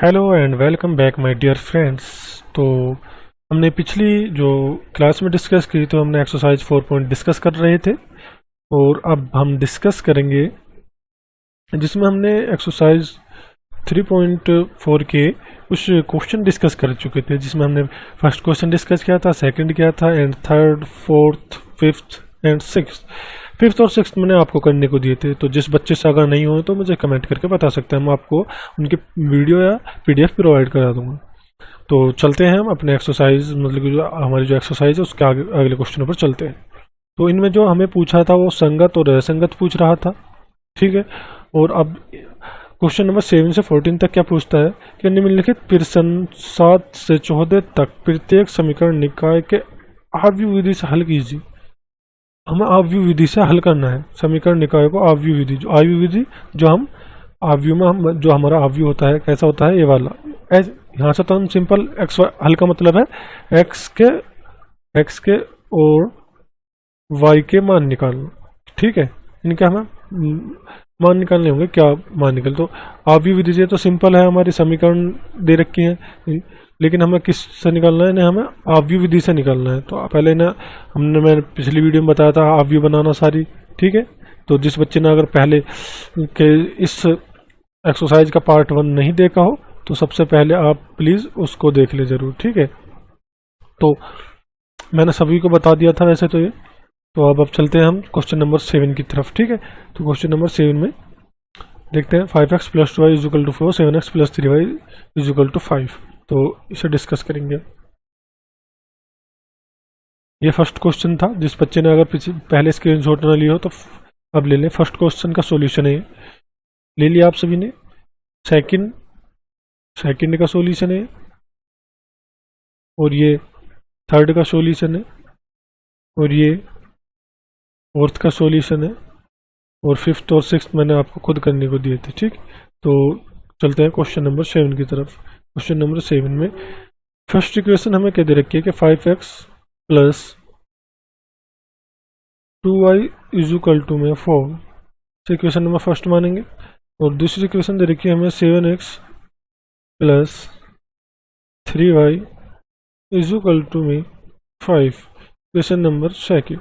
Hello and welcome back my dear friends. तो हमने पिछली जो क्लास में डिस्कस की तो हमने एक्सरसाइज 4 पॉइंट डिस्कस कर रहे थे और अब हम डिस्कस करेंगे जिसमें हमने एक्सरसाइज 3.4 के कुछ क्वेश्चन डिस्कस कर चुके थे, जिसमें हमने फर्स्ट क्वेश्चन डिस्कस किया था, सेकंड किया था and third, fourth, fifth and sixth. Fifth और सिक्स्थ मैंने आपको करने को दिए थे, तो जिस बच्चे से अगर नहीं हुए तो मुझे कमेंट करके बता सकते हैं, मैं आपको उनके वीडियो या पीडीएफ प्रोवाइड करा दूंगा। तो चलते हैं हम अपने एक्सरसाइज, मतलब कि जो हमारी जो एक्सरसाइज है उसके आगे अगले क्वेश्चन पर चलते हैं। तो इनमें जो हमें पूछा था वो संगत और असंगत पूछ रहा था, ठीक है। और अब क्वेश्चन नंबर 7 से 14 तक क्या पूछता है कि निम्नलिखित प्रश्न 7 से 14 तक प्रत्येक समीकरण निकाय के आव्यूह विधि से हल कीजिए। हमें आव्यूह विधि से हल करना है समीकरण निकाय को। आव्यूह विधि, जो आव्यूह विधि जो हम आव्यूह में हम जो हमारा आव्यूह होता है कैसा होता है, ये वाला। यहाँ से तो हम सिंपल एक्स हल का मतलब है एक्स के और वाई के मान निकालना, ठीक है। इनके हमें मान निकालने होंगे, क्या मान निकल। तो आव्यूह विधि से तो सिंपल है, हमारी समीकरण दे रखी है, लेकिन हमें किस से निकालना है, हमें आव्यूह विधि से निकालना है। तो पहले ना मैंने पिछली वीडियो में बताया था आव्यूह बनाना सारी, ठीक है। तो जिस बच्चे ने अगर पहले के इस एक्सरसाइज का पार्ट 1 नहीं देखा हो तो सबसे पहले आप प्लीज़ उसको देख ले जरूर, ठीक है। तो मैंने सभी को बता दिया था वैसे तो ये। तो अब चलते हैं हम क्वेश्चन नंबर 7 की तरफ, ठीक है। तो क्वेश्चन नंबर 7 में देखते हैं 5x + 2y = 4, 7x + 3y = 5। तो इसे डिस्कस करेंगे। ये फर्स्ट क्वेश्चन था, जिस बच्चे ने अगर पहले स्क्रीनशॉट ना लिया हो तो अब ले लें। फर्स्ट क्वेश्चन का सॉल्यूशन है, ले लिया आप सभी ने। सेकंड का सॉल्यूशन है, और ये थर्ड का सॉल्यूशन है, और ये फोर्थ का सॉल्यूशन है, और फिफ्थ और सिक्स्थ मैंने आपको खुद करने को दिए थे, ठीक। तो चलते हैं क्वेश्चन नंबर 7 की तरफ। क्वेश्चन नंबर 7 में फर्स्ट इक्वेशन हमें क्या दे रखी है कि 5x + 2y = 4। Equation number first मानेंगे। और दूसरी इक्वेशन दे रखी है हमें 7x + 3y = 5। Equation number second.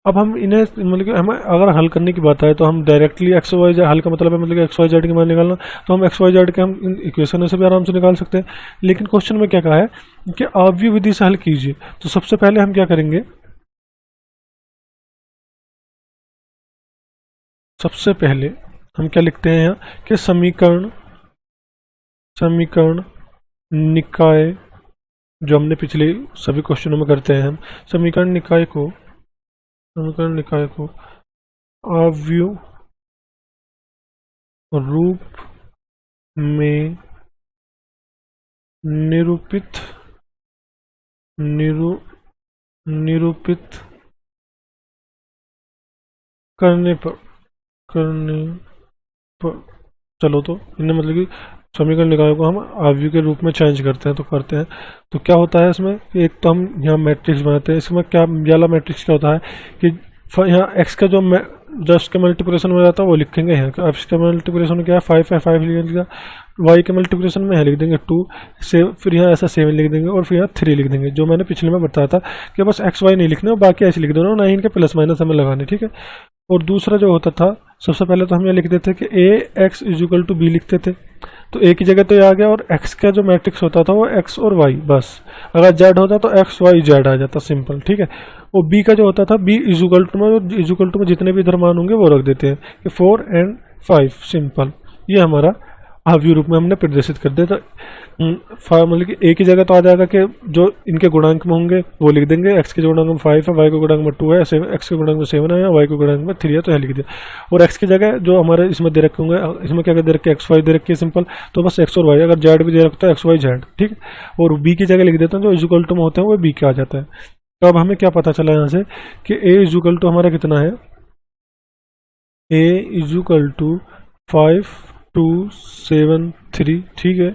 अब हम इन्हें मतलब कि हमें अगर हल करने की बात है तो हम डायरेक्टली एक्स वाई जेड, हल का मतलब है मतलब कि एक्स वाई जेड के मान निकालना, तो हम एक्स वाई जेड के हम इन इक्वेशनों से भी आराम से निकाल सकते हैं। लेकिन क्वेश्चन में क्या कहा है कि आव्यूह विधि से हल कीजिए। तो सबसे पहले हम क्या करेंगे, सबसे पहले हम क्या लिखते हैं यहाँ कि समीकरण निकाय, जो हमने पिछले सभी क्वेश्चनों में करते हैं हम, समीकरण निकाय को आव्यूह रूप में निरूपित करने पर चलो, तो इन्हें मतलब कि समीकरण निकाय को हम आव्यूह के रूप में चेंज करते हैं। तो करते हैं तो क्या होता है इसमें, एक तो हम यहाँ मैट्रिक्स बनाते हैं। इसमें क्या वाला मैट्रिक्स क्या होता है कि यहाँ एक्स का जो जस्ट के मल्टीप्लिकेशन में रहता है वो लिखेंगे यहाँ। एक्स का मल्टीप्लिकेशन में क्या है, 5 है, 5 लिख दिया। वाई के मल्टीप्लिकेशन में यहाँ लिख देंगे 2 से, फिर यहाँ ऐसा 7 लिख देंगे, और फिर यहाँ 3 लिख देंगे। जो मैंने पिछले में बताया था कि बस एक्स वाई नहीं लिखना, बाकी ऐसे लिख देना, ना ही इनके प्लस माइनस हमें लगाने, ठीक है। और दूसरा जो होता था, सबसे पहले तो हम ये लिख देते कि ax = b लिखते थे। तो a की जगह तो ये आ गया, और x का जो मैट्रिक्स होता था वो x और y, बस। अगर z होता तो x y z आ जाता, सिंपल, ठीक है। और b का जो होता था b = में जितने भी इधर मान होंगे वो रख देते हैं कि 4 और 5, सिंपल। ये हमारा आव्यूह रूप में हमने प्रदर्शित कर दिया। तो मतलब कि a की जगह तो आ जाएगा कि जो इनके गुणांक में होंगे वो लिख देंगे। x के गुणांक में 5 है, y के गुणांक में 2 है, x के गुणांक में 7 है, y के गुणांक में 3 है, तो यह लिख दिया। और x की जगह जो हमारे इसमें दे रखे होंगे, इसमें क्या दे रखे, x y दे रखे, सिंपल। तो बस x और y, अगर z भी दे रखता है x y z, ठीक। और b की जगह लिख देता हूँ, जो इक्वल में होते हैं वो b के आ जाता है। तो अब हमें क्या पता चला यहाँ से कि a = हमारा कितना है, a = 5 2 7 3, ठीक है।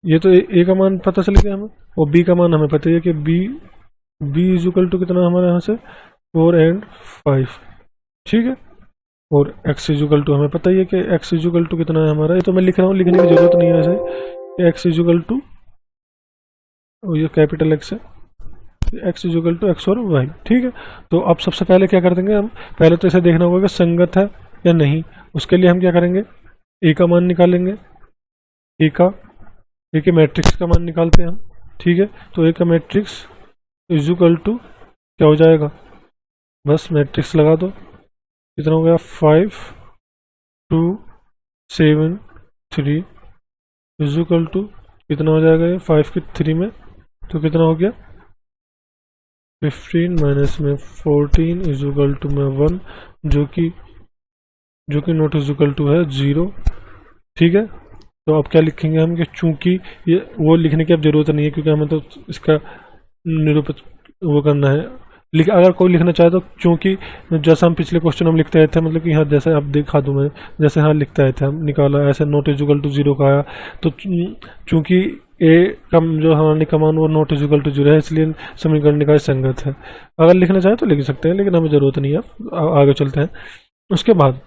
ये तो ए का मान पता चल गया हमें, और बी का मान हमें पता है कि बी = कितना हमारे यहाँ से 4 और 5, ठीक है। और x इजुकल टू हमें पता ही है कि x इजुकल टू कितना है हमारा, ये तो मैं लिख रहा हूँ, लिखने की जरूरत नहीं है वैसे, x इजुकल टू, ये कैपिटल x है, x इजुकल टू x और y, ठीक है। तो अब सबसे पहले क्या कर देंगे हम, पहले तो इसे देखना होगा कि संगत है या नहीं। उसके लिए हम क्या करेंगे, a का मान निकालेंगे, a के मैट्रिक्स का मान निकालते हैं हम, ठीक है। तो a का मैट्रिक्स इजुकल टू क्या हो जाएगा, बस मैट्रिक्स लगा दो, कितना हो गया 5 2 7 3 इजुकल टू कितना हो जाएगा, ये 5 के 3 में तो कितना हो गया 15 माइनस में 14 इजुकल टू में 1, जो कि नॉट इजुकल टू है 0, ठीक है। तो अब क्या लिखेंगे हम कि चूंकि ये वो लिखने की अब जरूरत नहीं है, क्योंकि हमें तो इसका निरूपित वो करना है। अगर कोई लिखना चाहे तो चूंकि जैसा हम पिछले क्वेश्चन हम लिखते आए थे, मतलब कि यहाँ जैसे अब दिखा दूं मैं, जैसे यहाँ लिखते आए थे हम, निकाला ऐसे नॉट इजुकल टू 0 का आया, तो चूंकि ए कम जो हमारे का मान वो नॉट इजुकल टू 0 है, इसलिए समीकरण का संगत है। अगर लिखना चाहे तो लिख सकते हैं, लेकिन हमें जरूरत नहीं है। आगे चलते हैं। उसके बाद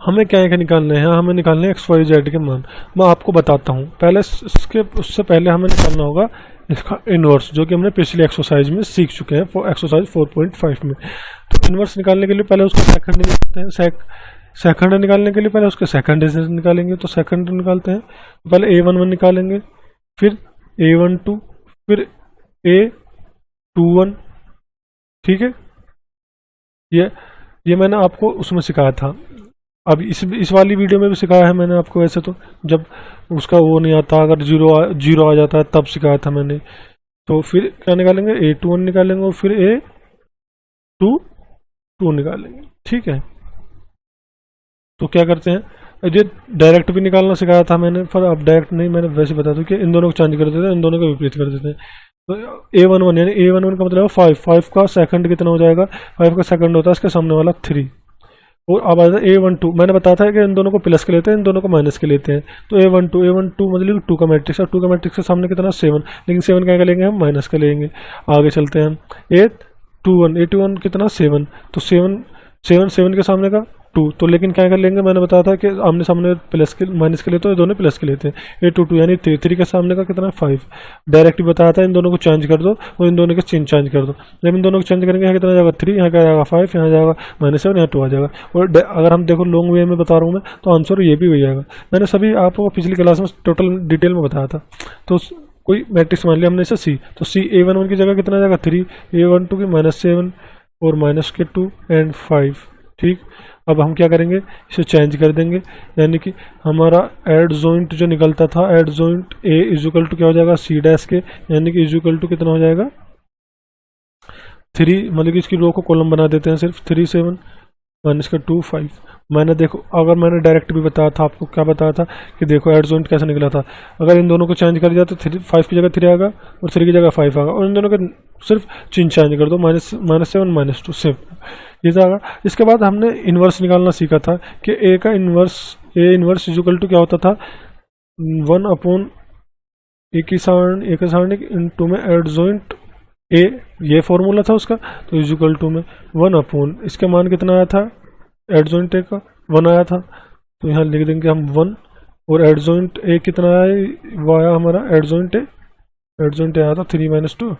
हमें क्या क्या निकालने हैं, हमें निकालने हैं एक्स वाई जेड के मान। मैं आपको बताता हूँ पहले, उससे पहले हमें निकालना होगा इसका इनवर्स, जो कि हमने पिछली एक्सरसाइज में सीख चुके हैं, एक्सरसाइज 4.5 में। तो इनवर्स निकालने के लिए पहले उसका सेकंड निकालते हैं, सेकंड निकालने के लिए पहले उसके सेकंड से निकालेंगे, तो सेकंड निकालते हैं। तो पहले A11 निकालेंगे, फिर A12, फिर A21, ठीक है। ये मैंने आपको उसमें सिखाया था, अब इस वाली वीडियो में भी सिखाया है मैंने आपको। वैसे तो जब उसका वो नहीं आता, अगर जीरो आ जाता है तब सिखाया था मैंने। तो फिर क्या निकालेंगे, A21 निकालेंगे और फिर A22 निकालेंगे, ठीक है। तो क्या करते हैं, ये डायरेक्ट भी निकालना सिखाया था मैंने, पर अब डायरेक्ट नहीं, मैंने वैसे बता दूं कि इन दोनों को चेंज कर देते हैं, इन दोनों को विपरीत कर देते हैं। तो A11 यानी A11 का मतलब 5 का सेकंड कितना हो जाएगा, 5 का सेकंड होता है इसके सामने वाला 3। और अब आता है A12, मैंने बताया था कि इन दोनों को प्लस के लेते हैं, इन दोनों को माइनस के लेते हैं। तो A12 मतलब 2 का मैट्रिक्स, और 2 का मैट्रिक्स के सामने कितना 7, लेकिन 7 क्या लेंगे हम, माइनस का लेंगे। आगे चलते हैं हम, A21 कितना 7, तो 7 के सामने का 2, तो लेकिन क्या कर लेंगे, मैंने बताया था कि आमने सामने प्लस के माइनस के लेते हैं, दोनों प्लस के लेते हैं। A22 यानी 3 के सामने का कितना 5, डायरेक्ट बताया था इन दोनों को चेंज कर दो और इन दोनों के चिन्ह चेंज कर दो। जब इन दोनों को चेंज करेंगे, यहाँ कितना जाएगा 3, यहाँ क्या जाएगा 5, यहाँ जाएगा -7, यहाँ 2 आ जाएगा। और अगर हम देखो लॉन्ग वे में बता रहा हूँ मैं, तो आंसर ये भी वही आएगा। मैंने सभी आपको पिछली क्लास में टोटल डिटेल में बताया था। तो कोई मैट्रिक्स मान लिया हमने इसे C, तो C A11 की जगह कितना जाएगा 3, A12 की -7 और -2 एंड 5, ठीक। अब हम क्या करेंगे, इसे चेंज कर देंगे, यानी कि हमारा एड जॉइंट जो निकलता था, adjoint A is equal to क्या हो जाएगा C डैश के, यानी कि इजुकल टू कितना हो जाएगा 3, मतलब कि इसकी रो को कॉलम बना देते हैं सिर्फ, 3 7 -2 5। मैंने देखो, अगर मैंने डायरेक्ट भी बताया था आपको, क्या बताया था कि देखो एड जॉइंट कैसे निकला था, अगर इन दोनों को चेंज कर दिया तो 5 की जगह 3 आएगा और 3 की जगह 5 आएगा, और इन दोनों के सिर्फ चिन्ह चेंज कर दो, -7 -2 सिर्फ ये जाएगा। इसके बाद हमने इन्वर्स निकालना सीखा था कि A इन्वर्स इजुकल टू क्या होता था, 1 A की सारणी इनटू में एड जॉइंट A, ये फॉर्मूला था उसका। तो इजुकल टू में 1 इसके मान कितना आया था, एड जॉइंट A का 1 आया था, तो यहाँ लिख देंगे हम 1, और एड जॉइंट A कितना आया, वो आया हमारा एड जॉइंट A आया था 3 -2,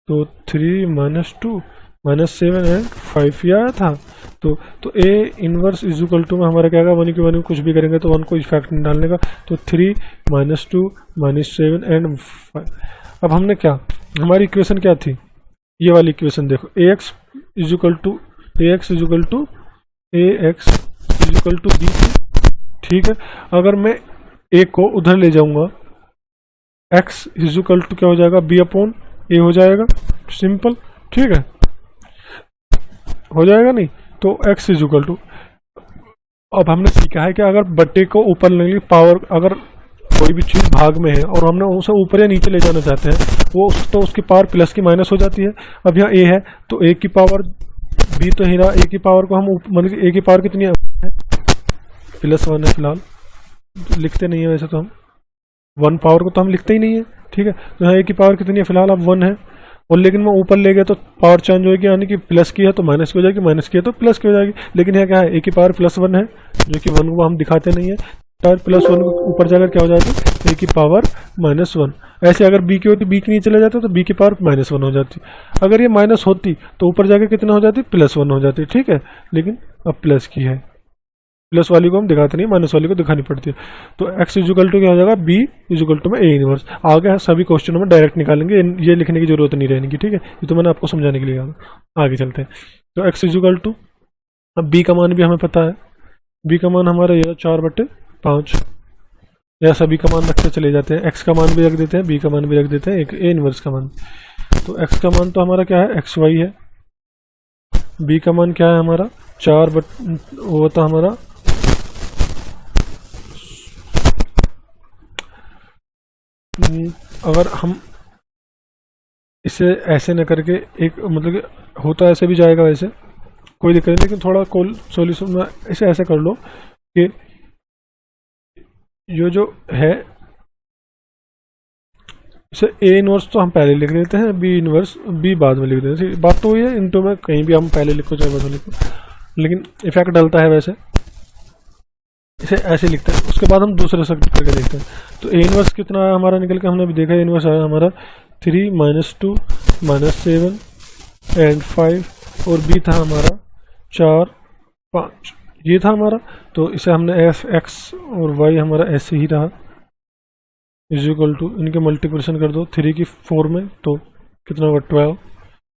तो 3 -2 -7 एंड 5 ये आया था। तो A इनवर्स इजुकल टू में हमारा क्या आएगा, 1 की वैल्यू कुछ भी करेंगे तो 1 को इफेक्ट नहीं डालने का, तो 3 -2 -7 एंड 5। अब हमने क्या, हमारी इक्वेशन क्या थी, ये वाली इक्वेशन देखो, AX इजुकल टू B, ठीक है। अगर मैं A को उधर ले जाऊंगा, X इजुकल टू क्या हो जाएगा, B/A हो जाएगा, सिंपल, ठीक है, हो जाएगा नहीं। तो X इजुकल टू, अब हमने सीखा है कि अगर बट्टे को ऊपर लेने की पावर, अगर कोई भी चीज़ भाग में है और हमने उसे ऊपर या नीचे ले जाना चाहते हैं, वो तो उसकी पावर प्लस की माइनस हो जाती है। अब यहाँ A है तो A की पावर, B तो हीरा, A की पावर को हम मतलब A की पावर कितनी है, +1 है फिलहाल, लिखते नहीं है वैसे तो हम 1 पावर को तो हम लिखते ही नहीं है, ठीक है। तो यहाँ A की पावर कितनी है फिलहाल, अब 1 है, और लेकिन मैं ऊपर ले गया तो पावर चेंज होगी, यानी कि प्लस की है तो माइनस की हो जाएगी, माइनस की है तो प्लस की हो जाएगी। लेकिन यहाँ क्या है, ए की पावर +1 है, जो कि 1 को हम दिखाते नहीं है, पावर +1 ऊपर जाकर क्या हो जाएगी, ए की पावर -1। ऐसे अगर बी की होती, बी की नहीं चले जाते तो बी की पावर -1 हो जाती। अगर ये माइनस होती तो ऊपर जाकर कितना हो जाती, +1 हो जाती, ठीक है। लेकिन अब प्लस की है, प्लस वाली को हम दिखाते नहीं, माइनस वाली को दिखानी पड़ती है। तो x इजुकल टू क्या हो जाएगा, b इजुकल टू में a इनवर्स। आगे सभी क्वेश्चनों में डायरेक्ट निकालेंगे, ये लिखने की जरूरत नहीं रहेगी, ठीक है। ये तो मैंने आपको समझाने के लिए कहा। आगे चलते हैं। तो x इजुकल टू, अब b का मान भी हमें पता है, b का मान हमारा ये 4/5, या सभी का मान रखते चले जाते हैं। x का मान भी रख देते हैं, b का मान भी रख देते हैं, एक a इनवर्स का मान। तो x का मान तो हमारा क्या है, xy है। b का मान क्या है हमारा, 4 वो था हमारा अगर हम इसे ऐसे न करके एक मतलब कि होता ऐसे भी जाएगा, वैसे कोई दिक्कत नहीं, लेकिन थोड़ा सॉल्यूशन में इसे ऐसे कर लो कि ये जो है इसे ए इनवर्स तो हम पहले लिख देते हैं, बी इनवर्स बी बाद में लिख देते हैं। बात तो वही है, इनटू में कहीं भी हम पहले लिखो चाहे बाद में लिखो, लेकिन इफेक्ट डलता है वैसे। इसे ऐसे लिखते हैं, उसके बाद हम दूसरे से करके देखते हैं। तो ए इनवर्स कितना है हमारा निकल के, हमने भी देखा, ए इनवर्स आया हमारा 3 -2 -7 एंड 5, और बी था हमारा 4 5, ये था हमारा। तो इसे हमने एफ एक्स और वाई हमारा ऐसे ही रहा, इजिकल टू इनके मल्टीप्लिकेशन कर दो 3 की 4 में, तो कितना होगा 12,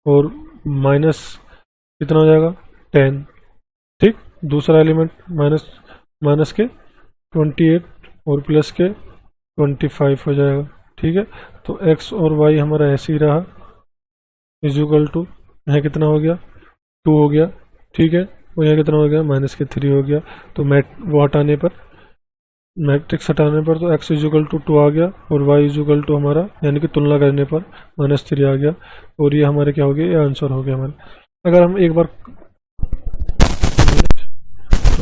और माइनस कितना हो जाएगा 10, ठीक। दूसरा एलिमेंट माइनस के 28 और प्लस के 25 हो जाएगा, ठीक है। तो x और y हमारा ऐसे ही रहा, इजिकल टू यहाँ कितना हो गया 2 हो गया, ठीक है। और यहाँ कितना हो गया -3 हो गया। तो वो हटाने पर, मैट्रिक्स हटाने पर, तो x इजिकल टू 2 आ गया, और y इजिकल टू हमारा यानी कि तुलना करने पर -3 आ गया, और ये हमारे क्या हो गया, ये आंसर हो गया हमारा। अगर हम एक बार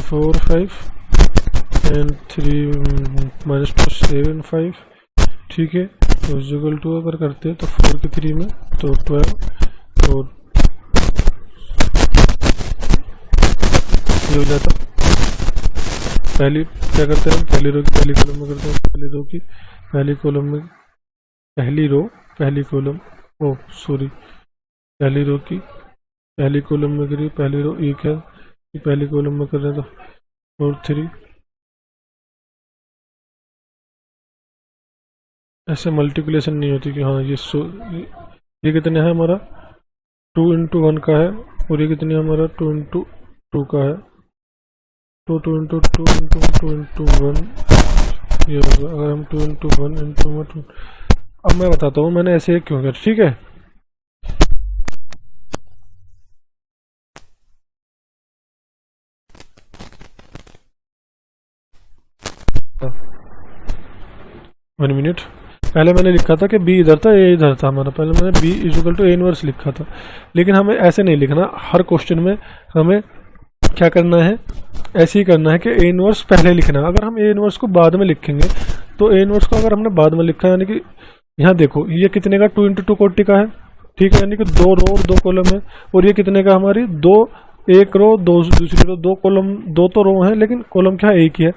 4 5 एंड 3 -2 7 5, ठीक है। तो इजिकल टू अगर करते हैं तो 4 के 3 में तो 12, और ये हो जाता। पहली क्या करते हैं, पहली रो की पहली कॉलम में करते हैं, पहली रो की पहली कॉलम में, पहली रो पहली कॉलम, ओ सॉरी, पहली रो की पहली कॉलम में करिए, पहली रो एक है, पहली कॉलम में कर रहे हैं तो 4 3, ऐसे मल्टीप्लिकेशन नहीं होती कि हाँ ये कितने है हमारा 2 × 1 का है, और ये कितने हमारा 2 × 2 का है, तो 2 × 2 × 2 × 1 ये होगा। अगर हम 2 × 1 × 2, अब मैं बताता हूँ मैंने ऐसे क्यों किया, ठीक है। वन मिनट, पहले मैंने लिखा था कि b इधर था, a इधर था हमारा, पहले मैंने b is equal to a inverse लिखा था, लेकिन हमें ऐसे नहीं लिखना। हर क्वेश्चन में हमें क्या करना है, ऐसे ही करना है कि a इनवर्स पहले लिखना है। अगर हम a इनवर्स को बाद में लिखेंगे तो a इनवर्स को अगर हमने बाद में लिखा है, यानी कि यहाँ देखो ये कितने का 2 × 2 कोटि का है, ठीक है, यानी कि 2 रो और 2 कॉलम है, और ये कितने का हमारी 2 एक रो 2 दूसरी रो 2 कॉलम, 2 तो रो है लेकिन कॉलम क्या एक ही है।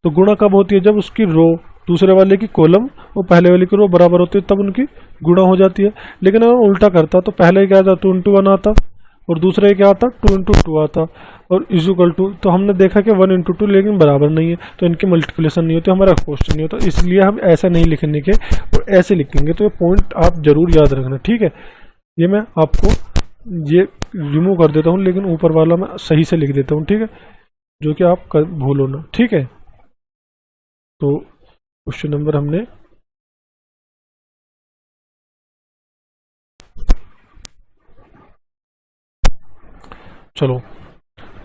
तो गुणा कब होती है, जब उसकी रो दूसरे वाले की कॉलम और पहले वाले की रो बराबर होती है, तब उनकी गुणा हो जाती है। लेकिन अगर उल्टा करता तो पहले क्या आता 2 × 1 आता, और दूसरे क्या आता 2 × 2 आता, और इजुकल टू, तो हमने देखा कि 1 × 2 लेकिन बराबर नहीं है, तो इनकी मल्टीप्लिकेशन नहीं होती, हमारा क्वेश्चन नहीं होता। इसलिए हम ऐसा नहीं लिखने के और ऐसे लिखेंगे। तो ये पॉइंट आप जरूर याद रखना, ठीक है। ये मैं आपको ये रिमूव कर देता हूँ, लेकिन ऊपर वाला मैं सही से लिख देता हूँ, ठीक है, जो कि आप भूलो ना, ठीक है। तो क्वेश्चन नंबर हमने चलो,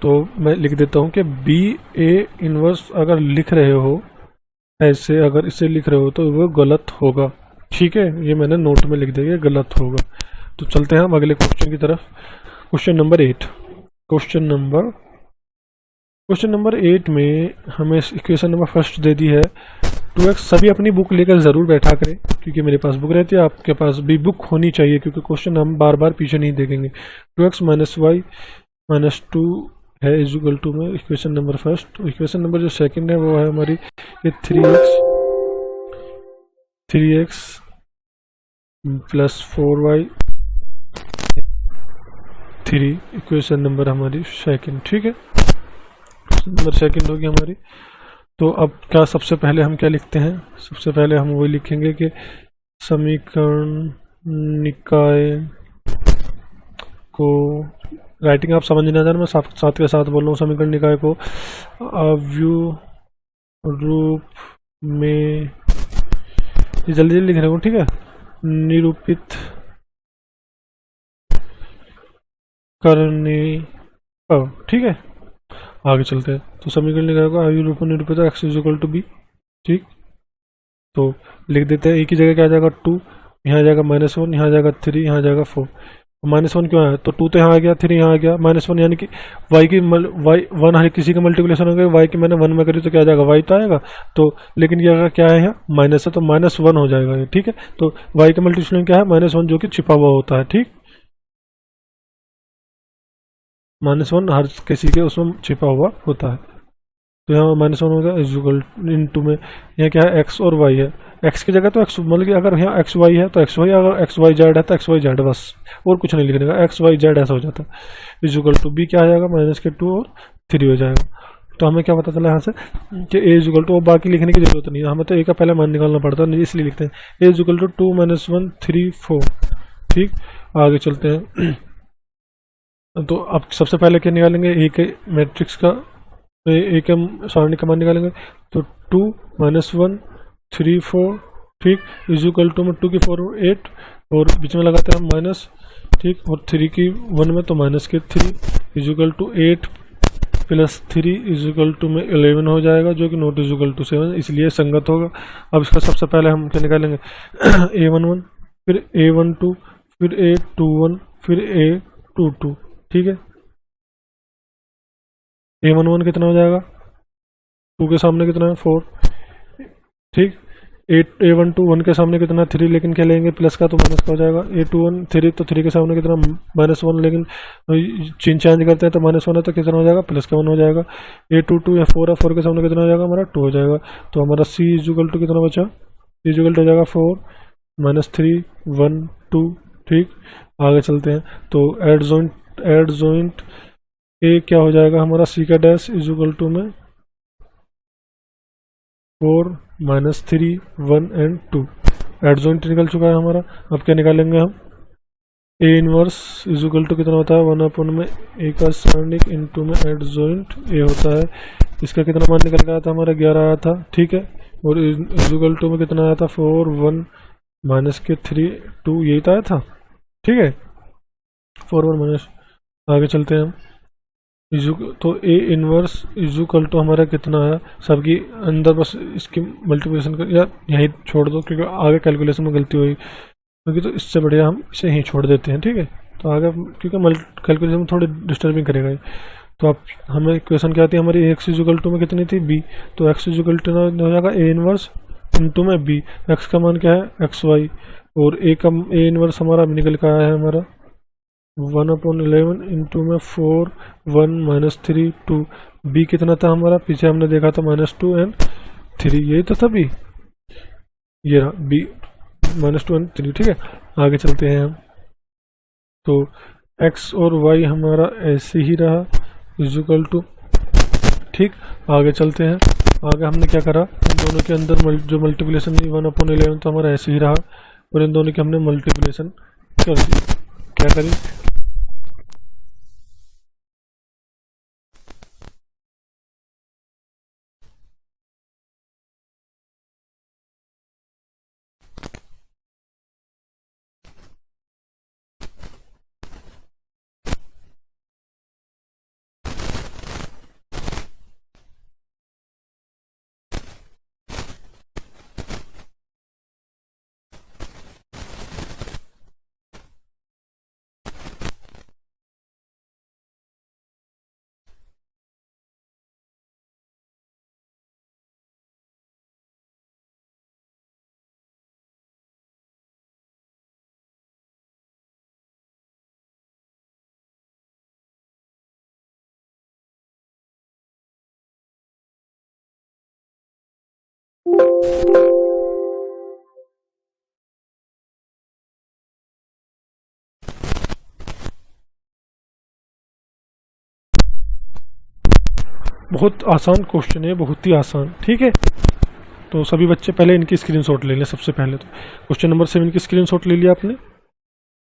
तो मैं लिख देता हूँ कि बी ए इनवर्स अगर लिख रहे हो ऐसे, अगर इसे लिख रहे हो तो वो गलत होगा, ठीक है। ये मैंने नोट में लिख दिया, गलत होगा। तो चलते हैं हम अगले क्वेश्चन की तरफ। क्वेश्चन नंबर 8, क्वेश्चन नंबर 8 में हमें इक्वेशन नंबर फर्स्ट दे दी है 2x सभी अपनी बुक लेकर ज़रूर बैठा करें, क्योंकि मेरे पास बुक रहती है, आपके पास भी बुक होनी चाहिए, क्योंकि क्वेश्चन हम बार बार पीछे नहीं देखेंगे। 2x माइनस वाई माइनस 2 है इज इक्वल टू में equation number first. Equation number जो सेकंड है वो है हमारी ये 3x plus 4y 3, equation number हमारी सेकंड। ठीक है, नंबर सेकंड होगी हमारी। तो अब क्या सबसे पहले हम क्या लिखते हैं, सबसे पहले हम वो लिखेंगे कि समीकरण निकाय को, राइटिंग आप समझ नहीं आ जाना, मैं साथ के साथ बोल रहा हूँ। समीकरण निकाय को अव्यू रूप में, ये जल्दी जल्दी लिख रहा हूँ, ठीक है, निरूपित करने पर। ठीक है, आगे चलते हैं। तो समीकरण निकाय को अव्यू रूप में निरूपित X is equal to B. ठीक, तो लिख देते हैं। एक ही जगह क्या आ जाएगा 2, यहाँ आ जाएगा -1, यहाँ आ जाएगा 3, यहाँ आ जाएगा 4। -1 क्यों आया, तो 2 तो यहाँ आ गया, 3 यहाँ आ गया, -1 यानी कि y की y 1 हर किसी का मल्टीप्लिकेशन हो गया, y की मैंने 1 में करी तो क्या आ जाएगा, y तो आएगा। तो लेकिन ये क्या है, माइनस है तो -1 हो जाएगा ये। ठीक है, तो y का मल्टीप्लिकेशन क्या है, -1 जो कि छिपा हुआ होता है। ठीक, -1 हर किसी के उसमें छिपा हुआ होता है। तो यहाँ -1 हो गया इज इक्वल इनटू में, यहाँ क्या है x और y है, x की जगह तो x, मतलब कि अगर यहाँ x y है तो x y, अगर x y z है तो x y z, बस और कुछ नहीं लिखने का, x y z ऐसा हो जाता है। इज इक्वल टू b क्या आ जाएगा, -2 और 3 हो जाएगा। तो हमें क्या पता चला यहाँ से कि a इज इक्वल टू, बाकी लिखने की जरूरत नहीं है, हमें तो a का पहले मान निकालना पड़ता है, इसलिए लिखते हैं a इज इक्वल टू 2 - 1 3 4। ठीक, आगे चलते हैं। तो अब सबसे पहले क्या निकालेंगे, a के मैट्रिक्स का, ए के सारणी का मान निकालेंगे। तो 2 - 1 3 4, ठीक, इज इक्वल टू में 2 की 4 और 8, और बीच में लगाते हैं हम माइनस। ठीक, और 3 की 1 में तो माइनस के 3 is equal to 8 plus 3 is equal to में 11 हो जाएगा, जो कि नॉट इज इक्वल टू 7, इसलिए संगत होगा। अब इसका सबसे पहले हम क्या निकालेंगे, a11, फिर a12, फिर a21, फिर a22। ठीक है, a11 कितना हो जाएगा, 2 के सामने कितना है 4। ठीक, a12 1 के सामने कितना 3, लेकिन क्या लेंगे प्लस का तो माइनस का हो जाएगा। a21 3, तो 3 के सामने कितना -1, लेकिन चिन्ह चेंज करते हैं तो -1 है तो कितना हो जाएगा, प्लस का 1 हो जाएगा। a22 या 4 है, 4 के सामने कितना हो जाएगा हमारा 2 हो जाएगा। तो हमारा c इज इक्वल टू कितना बचा, c इज इक्वल टू हो जाएगा 4 -3 1 2। ठीक, आगे चलते हैं। तो एड जॉइंट ए क्या हो जाएगा हमारा, c का डैश इज इक्वल टू में 4 -3 1 एंड 2। एडजॉइंट निकल चुका है हमारा। अब क्या निकालेंगे हम, A inverse is equal to कितना होता है, 1 में ए का सारणिक इंटू में एडजॉइंट ए होता है। इसका कितना मान निकल के आया था हमारा, 11 आया था। ठीक है, और इज इक्वल टू में कितना आया था, 4 1 माइनस के 3 2, यही तो आया था। ठीक है, 4 1 माइनस। आगे चलते हैं हम। तो A inverse is equal to हमारा कितना है, सबकी अंदर बस इसकी मल्टीप्लिकेशन कर, या यहीं छोड़ दो क्योंकि आगे कैलकुलेशन में गलती हुई, क्योंकि तो इससे बढ़िया हम इसे यहीं छोड़ देते हैं। ठीक है, तो आगे क्योंकि कैलकुलेशन में थोड़ी डिस्टर्बिंग करेगा ये। तो अब हमें इक्वेशन क्या आती है हमारी, एक्स इज इक्वल टू में कितनी थी, बी। तो एक्स इज इक्वल टू हो जाएगा ए इनवर्स इंटू में बी। एक्स का मान क्या है, एक्स वाई, और ए का ए इनवर्स हमारा निकल का आया है हमारा 1/11 इंटू में 4 1 -3 2। बी कितना था हमारा, पीछे हमने देखा था -2 एंड 3, यही तो था बी, ये रहा बी -2 एंड 3। ठीक है, आगे चलते हैं हम। तो x और y हमारा ऐसे ही रहा इज इक्वल टू। ठीक, आगे चलते हैं। आगे हमने क्या करा, इन दोनों के अंदर जो मल्टीप्लिकेशन 1/11 तो हमारा ऐसे ही रहा, और इन दोनों की हमने मल्टीप्लिकेशन कर दी। क्या करें, बहुत आसान क्वेश्चन है, बहुत ही आसान। ठीक है, तो सभी बच्चे पहले इनकी स्क्रीनशॉट ले लें। सबसे पहले तो क्वेश्चन नंबर 7 की स्क्रीनशॉट ले लिया आपने,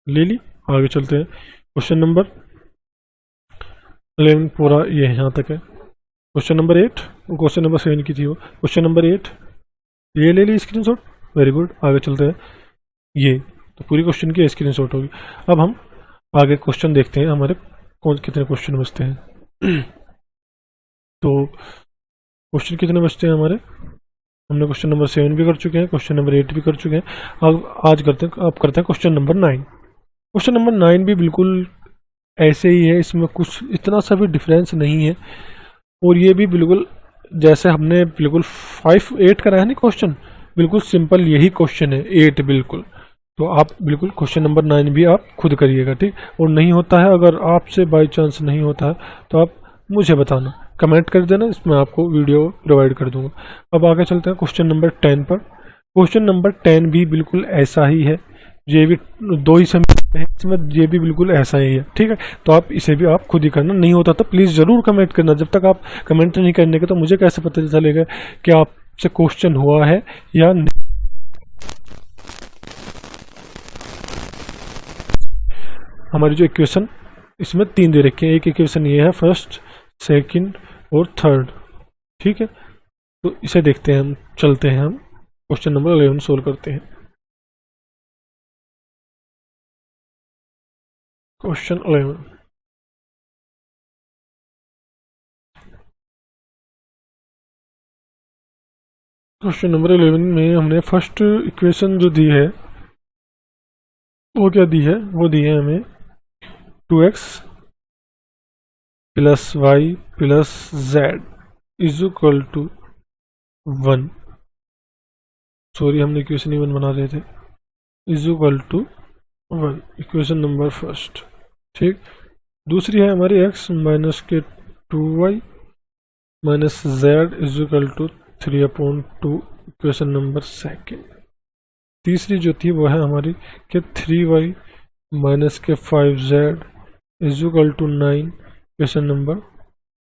ले ली। आगे चलते हैं। क्वेश्चन नंबर 11 पूरा ये यहाँ तक है। क्वेश्चन नंबर 8, क्वेश्चन नंबर 7 की थी वो। क्वेश्चन नंबर 8 ये ले ली स्क्रीनशॉट, वेरी गुड। आगे चलते हैं। ये तो पूरी क्वेश्चन की स्क्रीनशॉट होगी। अब हम आगे क्वेश्चन देखते हैं, हमारे कौन कितने क्वेश्चन बचते हैं। तो क्वेश्चन कितने बचते हैं हमारे, हमने क्वेश्चन नंबर 7 भी कर चुके हैं, क्वेश्चन नंबर 8 भी कर चुके हैं। अब आज करते हैं क्वेश्चन नंबर 9। क्वेश्चन नंबर 9 भी बिल्कुल ऐसे ही है, इसमें कुछ इतना सा भी डिफरेंस नहीं है। और ये भी बिल्कुल जैसे हमने बिल्कुल 5-8 कराया है ना क्वेश्चन, बिल्कुल सिंपल यही क्वेश्चन है 8 बिल्कुल। तो आप बिल्कुल क्वेश्चन नंबर 9 भी आप खुद करिएगा, ठीक। और नहीं होता है, अगर आपसे बाई चांस नहीं होता है तो आप मुझे बताना, कमेंट कर देना, इसमें आपको वीडियो प्रोवाइड कर दूंगा। अब आगे चलते हैं क्वेश्चन नंबर 10 पर। क्वेश्चन नंबर 10 भी बिल्कुल ऐसा ही है, ये भी 2 ही समय है इसमें, ये भी बिल्कुल ऐसा ही है, ठीक है। तो आप इसे भी आप खुद ही करना, नहीं होता तो प्लीज़ ज़रूर कमेंट करना। जब तक आप कमेंट नहीं करने के तो मुझे कैसे पता चलेगा कि आपसे क्वेश्चन हुआ है या नहीं। हमारी जो इक्वेशन इसमें 3 दे रखी है, एक इक्वेशन ये है फर्स्ट, सेकंड और थर्ड, ठीक है। तो इसे देखते हैं हम, चलते हैं हम क्वेश्चन नंबर 11 सोल्व करते हैं। क्वेश्चन 11, क्वेश्चन नंबर 11 में हमने फर्स्ट इक्वेशन जो दी है वो क्या दी है, वो दी है हमें 2x plus Y plus Z is equal to 1। Sorry, हमने इक्वेशन 1 बना रहे थे, is equal to 1, equation number first, ठीक। दूसरी है हमारी x माइनस के 2y minus Z is equal to 3/2, equation number second. तीसरी जो थी वो है हमारी कि 3y माइनस के 5z is equal to 9, equation number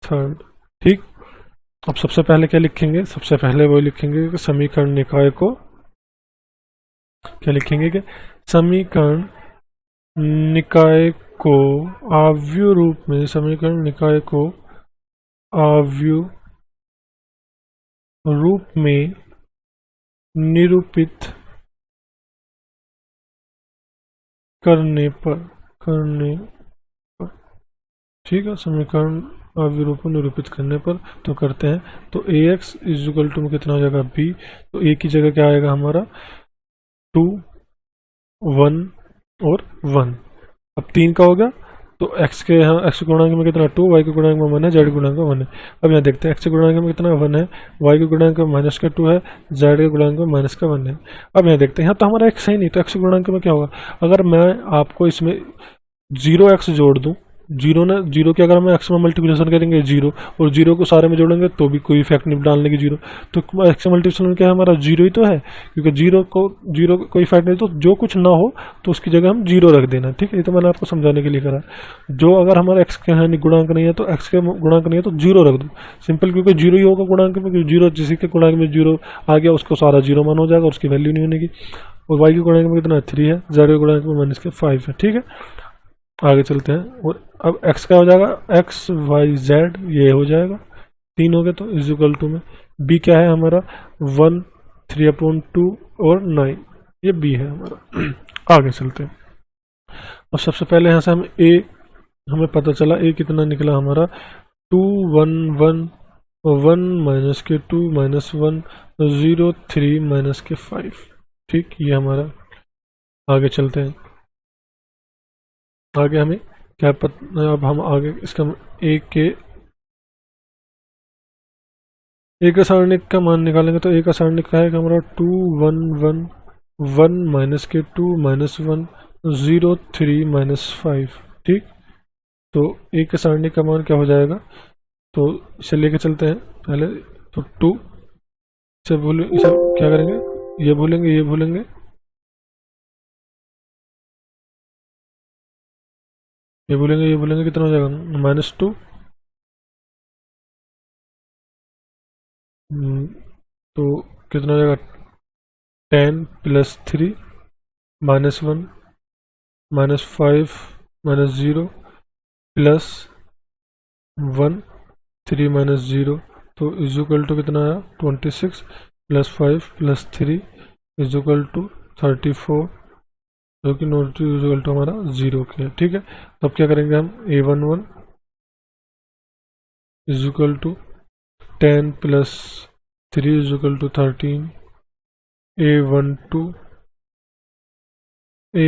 third, ठीक। अब सबसे पहले क्या लिखेंगे, सबसे पहले वो लिखेंगे कि समीकरण निकाय को, क्या लिखेंगे कि समीकरण निकाय को आव्यूह रूप में, समीकरण निकाय को आव्यूह रूप में निरूपित करने पर, ठीक है। समीकरण आव्यूह रूप में निरूपित करने पर तो करते हैं। तो ax इज इक्वल टू में कितना हो जाएगा b, तो a की जगह क्या आएगा हमारा 2, 1 और 1। अब 3 का हो गया, तो x के यहाँ x के गुणांक में कितना 2, y के गुणांक में 1 है, z के गुणांक में 1 है। अब यहाँ देखते हैं x के गुणांक में कितना 1 है, y के गुणांक में माइनस का 2 है, z के गुणांक में माइनस का 1 है। अब यहाँ देखते हैं, यहाँ तो हमारा x है ही नहीं, तो x के गुणांक में क्या होगा, अगर मैं आपको इसमें 0x जोड़ दूँ, जीरो के अगर हम एक्स में मल्टीप्लिकेशन करेंगे 0, और 0 को सारे में जोड़ेंगे तो भी कोई इफेक्ट नहीं डालने की 0, तो एक्स में मल्टीप्लिकेशन में क्या है हमारा 0 ही तो है, क्योंकि 0 कोई इफेक्ट नहीं, तो जो कुछ ना हो तो उसकी जगह हम 0 रख देना, ठीक है। ये तो मैंने आपको समझाने के लिए करा। जो अगर हमारा एक्स के यहाँ गुणांक नहीं है तो एक्स के गुणांक नहीं है तो 0 रख दो, सिंपल, क्योंकि 0 ही होगा गुणांक में, क्योंकि 0 जिसी के गुणांक में 0 आ गया उसको सारा 0 मान हो जाएगा, उसकी वैल्यू नहीं होने की। और वाई के गुणांक में कितना 3 है, जेड के गुणांक में माइनस के 5 है, ठीक है। आगे चलते हैं, और अब x का हो जाएगा x y z, ये हो जाएगा 3 हो गए, तो इज इक्वल टू में b क्या है हमारा 1, 3/2 और 9, ये b है हमारा। आगे चलते हैं। अब सबसे पहले यहाँ से हम a, हमें पता चला a कितना निकला हमारा 2, 1, 1 1 माइनस के 2 माइनस 1 0 3 माइनस के 5, ठीक, ये हमारा। आगे चलते हैं, आगे हमें क्या पता, अब हम आगे इसका एक सारणिक का मान निकालेंगे, तो एक का सारणिक का है हमारा 2, 1, 1 1 माइनस के 2 माइनस 1 0 3 माइनस 5, ठीक। तो एक के सारणिक का मान क्या हो जाएगा, तो इसे लेके चलते हैं पहले। तो 2 इसे भूल, इसे क्या करेंगे, ये भूलेंगे, ये भूलेंगे, ये भूलेंगे, ये भूलेंगे, कितना हो जाएगा -2। तो कितना हो जाएगा 10 + 3 -1 -5 -0 +1 3 -0, तो इज इक्वल टू कितना आया 26 +5 +3 इज इक्वल टू 34, जो कि नॉट इक्वल टू हमारा 0 के है। ठीक है, तो अब क्या करेंगे हम, A11 is equal to 10 + 3 is equal to 13, A12 A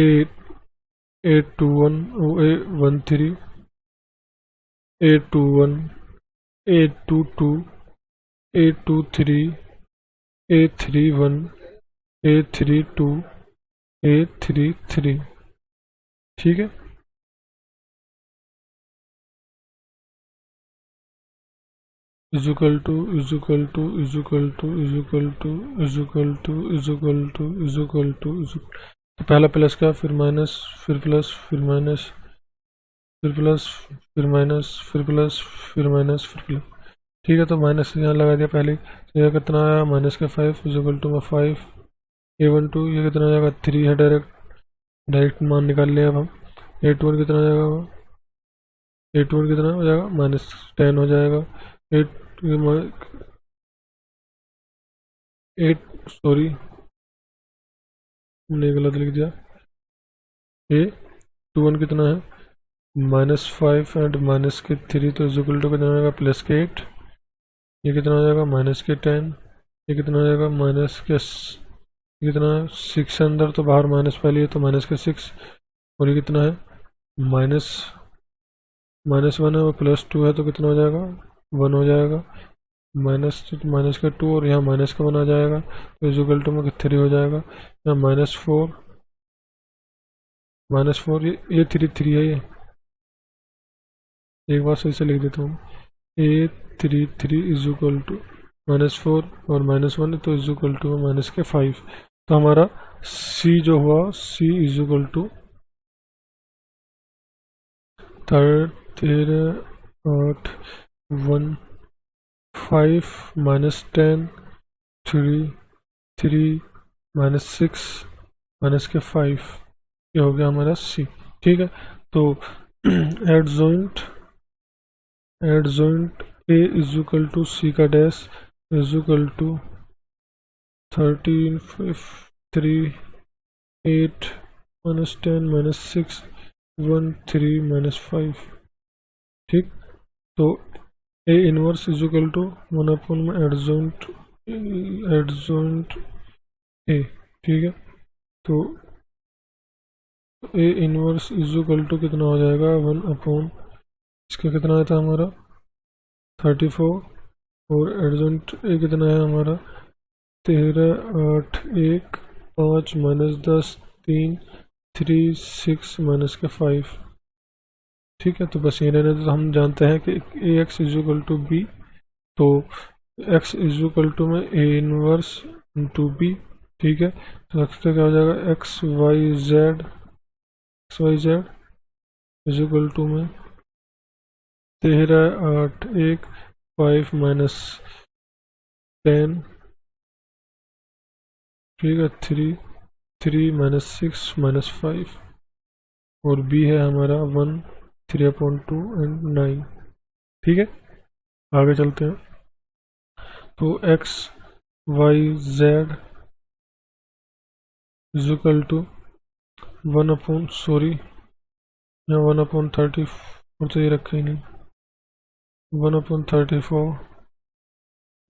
A21 A13 A21 A22 A23 A31 A32 A33। ठीक है, is equal two is equal two is equal two is equal two is equal two is equal two is equal two is, तो पहला plus का, फिर minus, फिर plus, फिर minus, फिर plus, फिर माइनस, फिर प्लस, फिर माइनस, फिर प्लस। ठीक है, तो माइनस यहाँ लगा दिया पहले, तो यह कितना आया -5 इज इक्वल टू 5। A12 ये कितना हो जाएगा 3 है, डायरेक्ट डायरेक्ट मान निकाल लिया अब हम। A21 कितना हो जाएगा, A21 कितना हो जाएगा -10 हो जाएगा। 8 सॉरी मैंने गलत लिख दिया। A21 कितना है -5 एंड -3, तो इक्वल टू कितना हो जाएगा +8। ये कितना हो जाएगा -10। ये कितना हो जाएगा ये कितना है 6 अंदर, तो बाहर माइनस पहले है तो -6। और ये कितना है -1 है, वो +2 है, तो कितना हो जाएगा 1 हो जाएगा। -2 और यहाँ -1 आ जाएगा, तो इक्वल टू में 3 हो जाएगा। यहाँ -4 ये 3 है, ये एक बार सही से लिख देता हूँ। A33 इज इक्वल टू -4 और -1, तो इज इक्वल टू -5। तो हमारा C जो हुआ, C इज इक्वल टू 13 8 1 5 -10 3 3 -6 -5, ये हो गया हमारा C। ठीक है, तो adjoint A is equal to C का डैश इज इक्वल टू 13 5 3 8 -10 -6 1 3 -5। ठीक, तो A inverse is equal to 1 में एडजॉइंट A। ठीक है, तो A inverse is equal to कितना हो जाएगा 1 इसका कितना आया था हमारा 34, और एडजॉइंट A कितना है हमारा 13 8 1 5 -10 3 3 6 -5। ठीक है, तो बस ये रहने दो। तो हम जानते हैं कि AX is equal to B, तो X इज इक्वल टू में A इनवर्स इंटू B। ठीक है, तो X का क्या हो जाएगा XYZ इज इक्वल टू में 13 8 1 5 -10। ठीक है, 3 3 -6 -5, और B है हमारा 1 3/2 एंड 9। ठीक है, आगे चलते हैं। तो XYZ इज इक्वल टू 1/34, तो ये रखा ही नहीं, 1/34,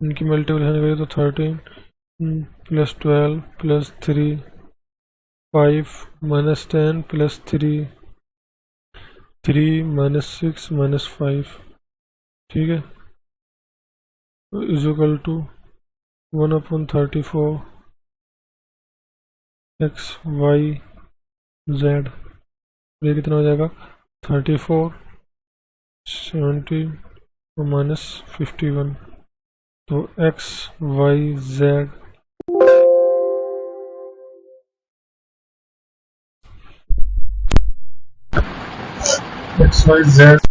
इनकी मल्टीप्लिकेशन करें तो 13 + 12 + 3 5 -10 + 3 3 -6 -5। ठीक है, तो इज इक्वल टू 1/34 XYZ, ये कितना हो जाएगा 34 17 और -51, तो XYZ XYZ